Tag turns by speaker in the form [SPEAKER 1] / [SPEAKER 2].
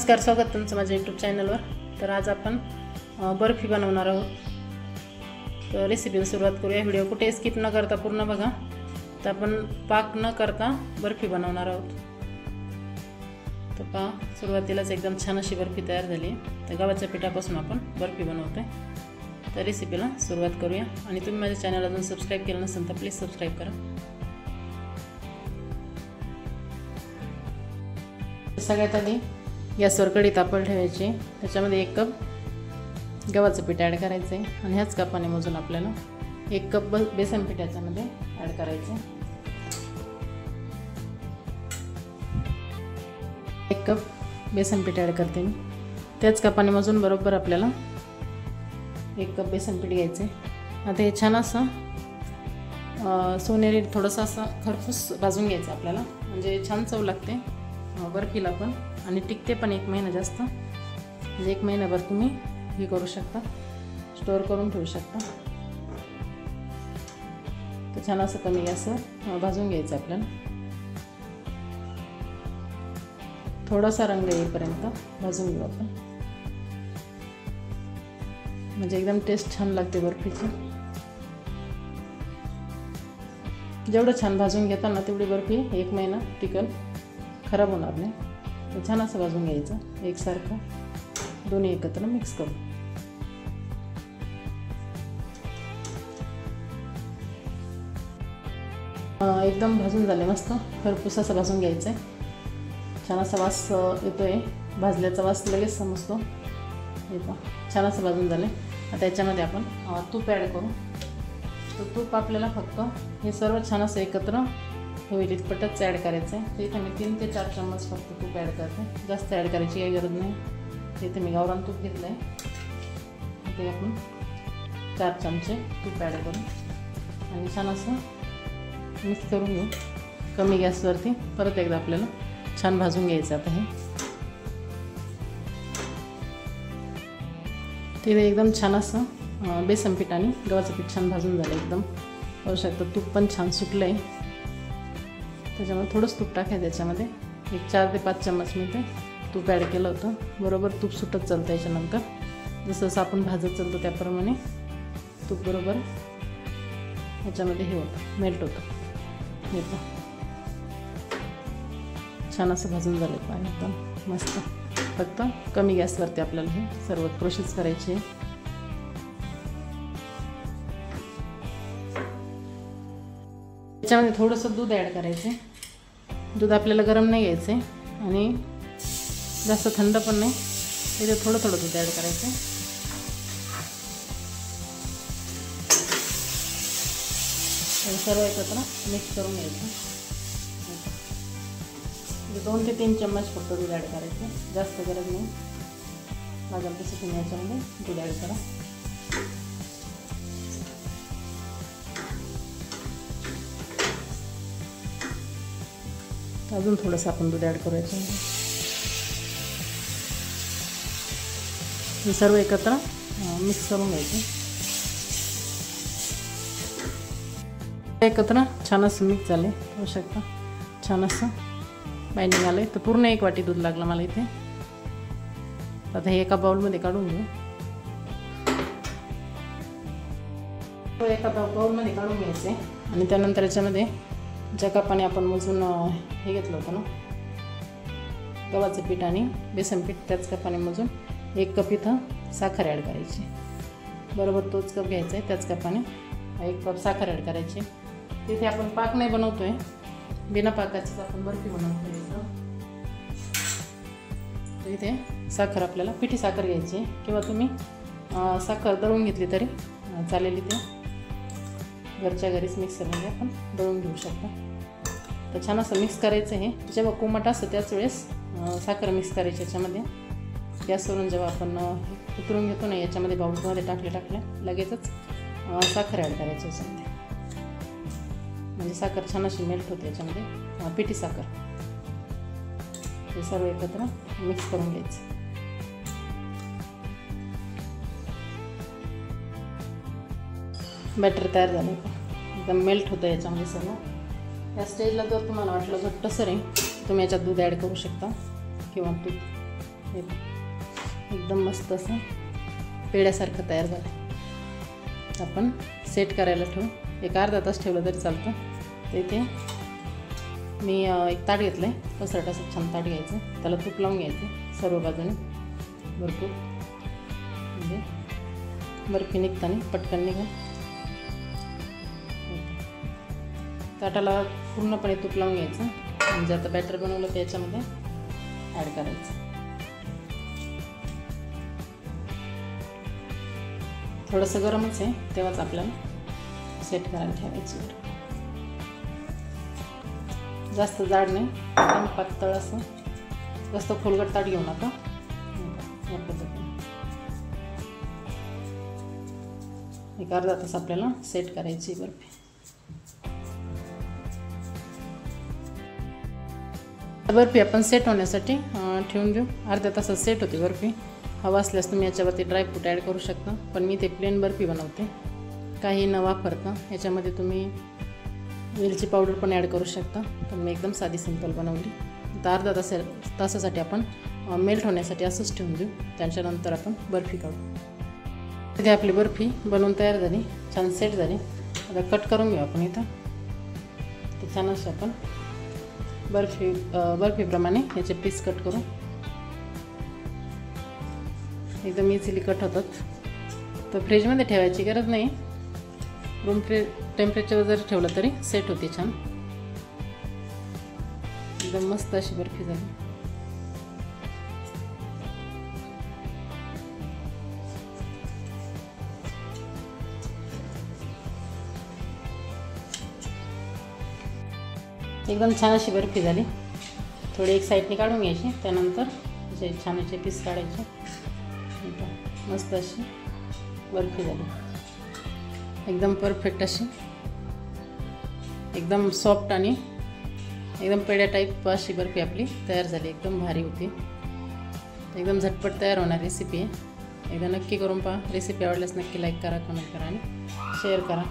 [SPEAKER 1] नमस्कार, स्वागत तुमचं माझ्या यूट्यूब चॅनलवर। तर आज आपण बर्फी बनवणार आहोत। तर रेसिपीला सुरुवात करूया। व्हिडिओ कुठे स्किप न करता पूर्ण बघा। तर आपण पाक न करता बर्फी बनवणार आहोत। तर पहा, सुरुवातीलाच एकदम छान अशी बर्फी तयार झाली। तर गव्हाच्या पिठापासून आपण बर्फी बनवतोय। तर रेसिपीला सुरुवात करूया। आणि तुम्ही माझ्या चॅनलला अजून सबस्क्राइब केलं नसेल तर प्लीज सबस्क्राइब करा। सगळ्यात आधी गॅसवर कढई तापवायला ठेवायची। त्याच्यामध्ये 1 कप गव्हाचं पीठ ॲड करायचं आहे आणि ह्याच कपाने मोजून आपल्याला 1 कप बेसन पीठ याच्यामध्ये ॲड करायचं। 1 कप बेसन पीठ ॲड करते मी। त्याच कपाने मोजून बरोबर आपल्याला 1 कप बेसन पीठ घ्यायचं आहे। आता हे छान असं सोनेरी थोडंसं असं खरपूस भाजून घ्यायचं आपल्याला, म्हणजे छान चव लागते बर्फीला पण आणि टिकते पण 1 महिना जास्त। म्हणजे 1 महिनाभर तुम्ही हे करू शकता, स्टोअर करून ठेवू शकता। तर छान असं कमी गॅसवर भाजून घ्यायचं आपल्याला, थोडासा रंग येईपर्यंत भाजून घेऊ आपण, म्हणजे एकदम टेस्ट छान लागते बर्फीची। जेवढं छान भाजून घेता ना तेवढी बर्फी 1 महिना टिकल, खराब होणार नाही। तर छान असं भाजून घ्यायचं एकसारखं, दोन्ही एकत्र मिक्स करून। एकदम भाजून झाले, मस्त खरपूस असं भाजून घ्यायचं आहे। छान असा वास येतोय, भाजल्याचा वास लगेच समजतो। हे पहा, छान असं भाजून झाले। आता याच्यामध्ये आपण तूप ॲड करू। तर तूप आपल्याला फक्त हे सर्व छान असं एकत्र होईल इतपतच ॲड करायचं आहे। तर इथे मी 3 ते 4 चम्मच फक्त तूप ॲड करते, जास्त ॲड करायची काही गरज नाही। इथे मी गावरान तूप घेतलं आहे, इथे आपण 4 चमचे तूप ॲड करू आणि छान असं मिक्स करून घेऊ कमी गॅसवरती। परत एकदा आपल्याला छान भाजून घ्यायचं। आता हे तिथे एकदम छान असं बेसन पीठ आणि गव्हाचं पीठ छान भाजून झालं एकदम, पाहू शकता तूप पण छान सुटलं आहे। त्याच्यामध्ये थोडंच तूप टाकायचं, त्याच्यामध्ये 4 ते 5 चम्मच मी ते तूप ॲड केलं होतं। बरोबर तूप सुटत चालतं याच्यानंतर, जसं जसं आपण भाजत चालतो त्याप्रमाणे तूप बरोबर याच्यामध्ये हे होतं, मेल्ट होतं। हे पण छान असं भाजून झालं पाणी एकदम मस्त। फक्त कमी गॅसवरती आपल्याला हे सर्व प्रोसेस करायची आहे। याच्यामध्ये थोडंसं दूध ॲड करायचं आहे। दूध आपल्याला गरम नाही घ्यायचं आहे आणि जास्त थंड पण नाही, इथे थोडं थोडं दूध ॲड करायचं आहे। सर्व एकत्र मिक्स करून घ्यायचं। 2 ते 3 चम्मच फक्त दूध ॲड करायचं, जास्त गरज नाही। लागेल तसं तुम्ही याच्यामध्ये दूध ॲड करा। अजून थोडंसं आपण दूध ॲड करू याच्यामध्ये। हे सर्व एकत्र मिक्स करून घ्यायचं। एकत्र छान असं मिक्स झाले, होऊ शकता छान असं बाइंडिंग आलं आहे। तर पूर्ण 1 वाटी दूध लागलं मला इथे। आता हे एका बाउलमध्ये काढून घेऊ। एका बाउलमध्ये काढून घ्यायचे आणि त्यानंतर याच्यामध्ये ज्या कपाने आपण मोजून हे घेतलं होतं ना गव्हाचं पीठ आणि बेसन पीठ, त्याच कपाने मोजून 1 कप इथं साखर ॲड करायची। बरोबर तोच कप घ्यायचा आहे, त्याच कपाने 1 कप साखर ॲड करायची। तिथे आपण पाक नाही बनवतोय, बिना पाकाचीच आपण बर्फी बनवतोय। तर इथे साखर आपल्याला पिठी साखर घ्यायची किंवा तुम्ही साखर दळून घेतली तरी चालेल। इथे घरच्या घरीच मिक्सरमध्ये आपण दळून घेऊ शकता। तर छान असं मिक्स करायचं आहे। जेव्हा कोमट असतं त्याच वेळेस साखर मिक्स करायची याच्यामध्ये। गॅसवरून जेव्हा आपण उतरून घेतो ना याच्यामध्ये बाउलमध्ये टाकल्या लगेचच साखर ॲड करायची याच्यामध्ये, म्हणजे साखर छान अशी मेल्ट होते याच्यामध्ये, पिठी साखर। हे सर्व एकत्र मिक्स करून घ्यायचं। बॅटर तयार झालं, एकदम मेल्ट होतं याच्यामध्ये सर्व। या स्टेजला जर तुम्हाला वाटलं घट्टसर आहे तुम्ही याच्यात दूध ॲड करू शकता किंवा तूप हे एकदम मस्त असं पेढ्यासारखं तयार झालं. आपण सेट करायला ठेवू. एक अर्धा तास ठेवलं तरी चालतं. तर इथे मी एक ताट घेतलं आहे. पसरट असं छान ताट घ्यायचं. त्याला तूप लावून घ्यायचं सर्व बाजूने भरपूर, म्हणजे बर्फी निघताना पटकन निघा. ताटाला पूर्णपणे तूप लावून घ्यायचं. म्हणजे आता बॅटर बनवलं ते याच्यामध्ये ॲड करायचं. थोडंसं गरमच आहे तेव्हाच आपल्याला सेट करायला ठेवायची. जास्त जाड नाही, एकदम पातळ असं. जास्त खोलगट ताट घेऊ नका. या पद्धतीने एक अर्धा तास आपल्याला सेट करायची बर्फी. बर्फी आपण सेट होण्यासाठी ठेवून देऊ. अर्ध्या तासात सेट होते बर्फी. हवा असल्यास तुम्ही याच्यावरती ड्रायफ्रूट ॲड करू शकता, पण मी ते प्लेन बर्फी बनवते काही न वापरता. याच्यामध्ये तुम्ही वेलची पावडर पण ॲड करू शकता, पण मी एकदम साधी सिंपल बनवली. तर अर्धा तासासाठी आपण मेल्ट होण्यासाठी असंच ठेवून देऊ. त्याच्यानंतर आपण बर्फी काढू. इथे आपली बर्फी बनवून तयार झाली, छान सेट झाली. आता कट करून घेऊ आपण इथं. तर छान असं आपण बर्फीप्रमाणे याचे पीस कट करू. एकदम इझिली कट होतात. तर फ्रीजमध्ये ठेवायची गरज नाही, रूम टेम्परेचर जर ठेवलं तरी सेट होते छान. एकदम मस्त अशी बर्फी झाली. एकदम छान अशी बर्फी झाली. थोडी एक साईडने काढून घ्यायची, त्यानंतर असे छान असे पीस काढायचे. मस्त अशी बर्फी झाली, एकदम परफेक्ट अशी, एकदम सॉफ्ट आणि एकदम पेढ्या टाईप अशी बर्फी आपली तयार झाली. एकदम भारी होती, एकदम झटपट तयार होणारी रेसिपी आहे. एकदा नक्की करून पहा. रेसिपी आवडल्यास नक्की लाईक करा, कमेंट करा आणि शेअर करा.